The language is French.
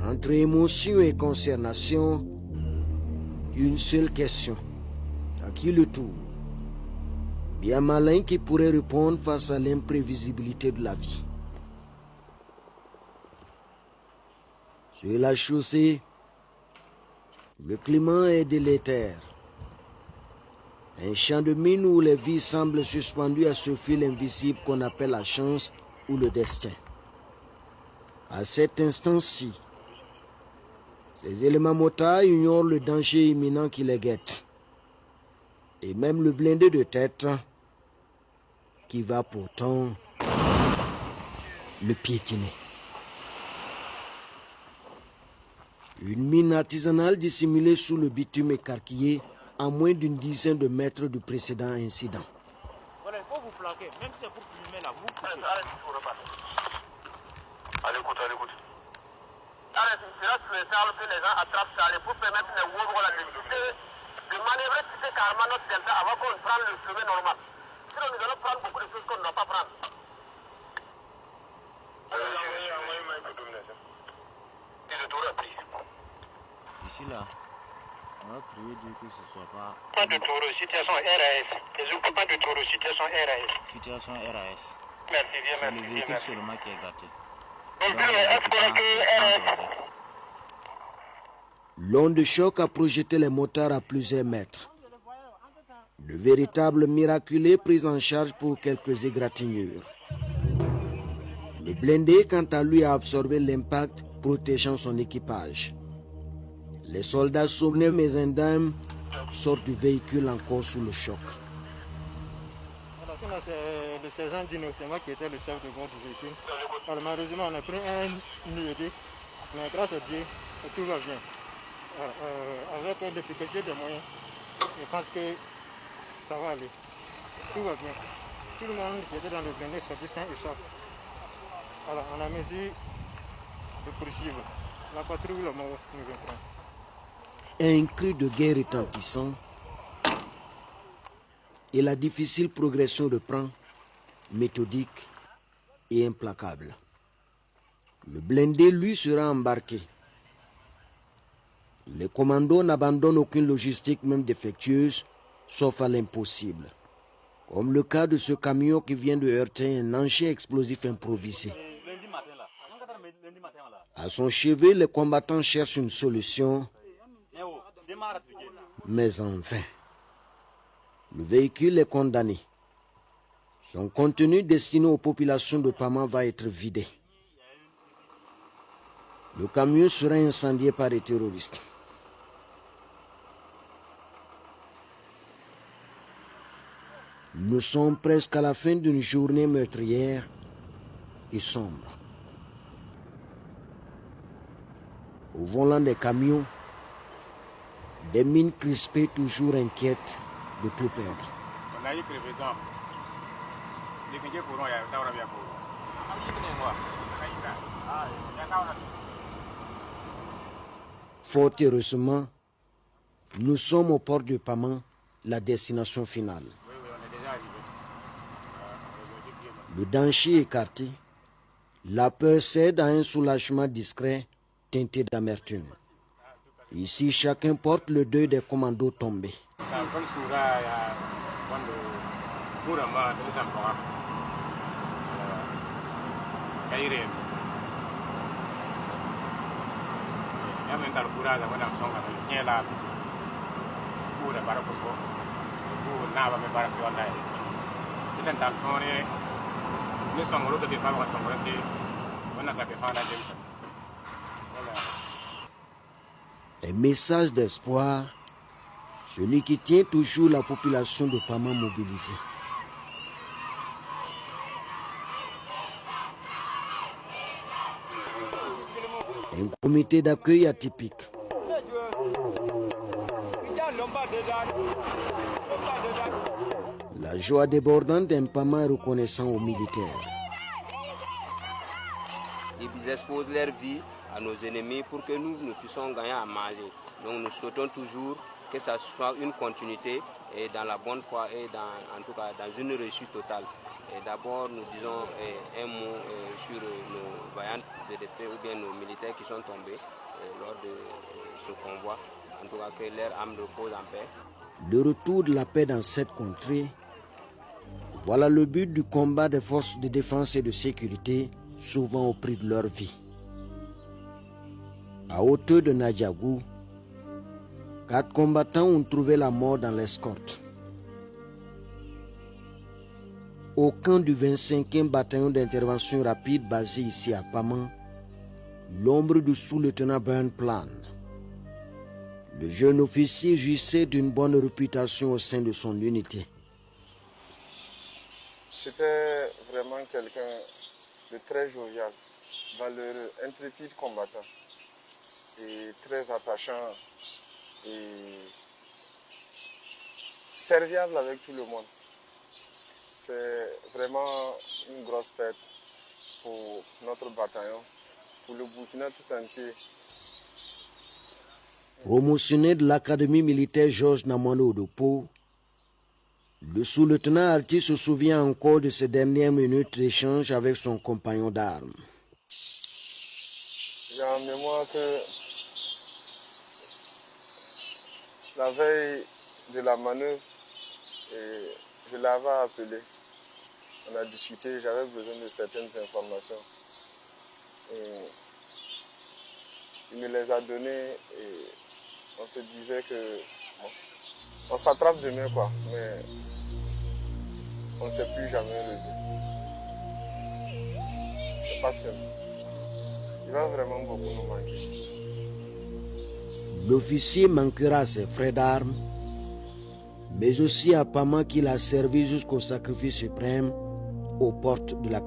Entre émotion et consternation, une seule question. À qui le tour? Bien malin qui pourrait répondre face à l'imprévisibilité de la vie. Sur la chaussée, le climat est délétère. Un champ de mine où les vies semblent suspendues à ce fil invisible qu'on appelle la chance ou le destin. À cet instant-ci, ces éléments motards ignorent le danger imminent qui les guette. Et même le blindé de tête qui va pourtant le piétiner. Une mine artisanale dissimulée sous le bitume écarquillé à moins d'une dizaine de mètres du précédent incident. Voilà, il faut vous planquer, même si c'est pour filmer là, vous poussez. Allez, écoute. Allez, c'est là sur les arbres que les gens attrapent ça, pour permettre les Wouroula de manœuvrer carrément notre delta avant qu'on prenne le chemin normal. Sinon, nous allons prendre beaucoup de choses qu'on ne doit pas prendre. Ici là, on va prier Dieu que ce ne soit pas... Pas de taureau, situation RAS. Les occupants de taureau, situation RAS. Situation RAS. Merci, bien, C'est merci. le véhicule seulement qui est gâté. L'onde de choc a projeté les motards à plusieurs mètres. De véritables miraculés pris en charge pour quelques égratignures. Le blindé, quant à lui, a absorbé l'impact, protégeant son équipage. Les soldats sommés mais indemnes sortent du véhicule encore sous le choc. Alors, c'est le sergent Dino, c'est moi qui étais le chef de bord du véhicule. Alors, malheureusement, on a pris un IED, mais grâce à Dieu, tout va bien. Alors, avec l'efficacité des moyens, je pense que ça va aller. Tout va bien. Tout le monde qui était dans le blindé sorti sain et sauf. Alors, on a mesure de poursuivre. La patrouille, le mot nous viendra. Un cri de guerre retentissant et la difficile progression reprend, méthodique et implacable. Le blindé, lui, sera embarqué. Les commandos n'abandonnent aucune logistique, même défectueuse, sauf à l'impossible. Comme le cas de ce camion qui vient de heurter un engin explosif improvisé. À son chevet, les combattants cherchent une solution, mais en vain. Le véhicule est condamné. Son contenu destiné aux populations de Pama va être vidé. Le camion sera incendié par les terroristes. Nous sommes presque à la fin d'une journée meurtrière et sombre. Au volant des camions, des mines crispées toujours inquiètes de tout perdre. Fort heureusement, nous sommes au port de Paman, la destination finale. Le danger écarté, la peur cède à un soulagement discret teinté d'amertume. Ici, chacun porte le deuil des commandos tombés. Un message d'espoir, celui qui tient toujours la population de Pama mobilisée. Un comité d'accueil atypique. La joie débordante d'un Pama reconnaissant aux militaires. Ils exposent leur vie à nos ennemis pour que nous puissions gagner à manger. Donc nous souhaitons toujours que ça soit une continuité et dans la bonne foi et en tout cas dans une réussite totale. D'abord, nous disons un mot sur nos vaillants BDP ou bien nos militaires qui sont tombés lors de ce convoi. En tout cas, que leur âme repose en paix. Le retour de la paix dans cette contrée, voilà le but du combat des forces de défense et de sécurité, souvent au prix de leur vie. À hauteur de Nadjagou, 4 combattants ont trouvé la mort dans l'escorte. Au camp du 25e bataillon d'intervention rapide basé ici à Paman, l'ombre du sous-lieutenant Burn plane. Le jeune officier jouissait d'une bonne réputation au sein de son unité. C'était vraiment quelqu'un de très jovial, valeureux, intrépide combattant et très attachant et serviable avec tout le monde. C'est vraiment une grosse perte pour notre bataillon, pour le Burkina tout entier. Promotionné de l'Académie militaire Georges Namano Odopo, le sous-lieutenant Arti se souvient encore de ses dernières minutes d'échange avec son compagnon d'armes. J'ai en mémoire que la veille de la manœuvre, je l'avais appelé. On a discuté, j'avais besoin de certaines informations. Et il me les a données et on se disait que bon, on s'attrape demain quoi, mais on ne s'est plus jamais revu. C'est pas simple. Il va vraiment beaucoup nous manquer. L'officier manquera à ses frères d'armes, mais aussi à Paman qu'il a servi jusqu'au sacrifice suprême aux portes de la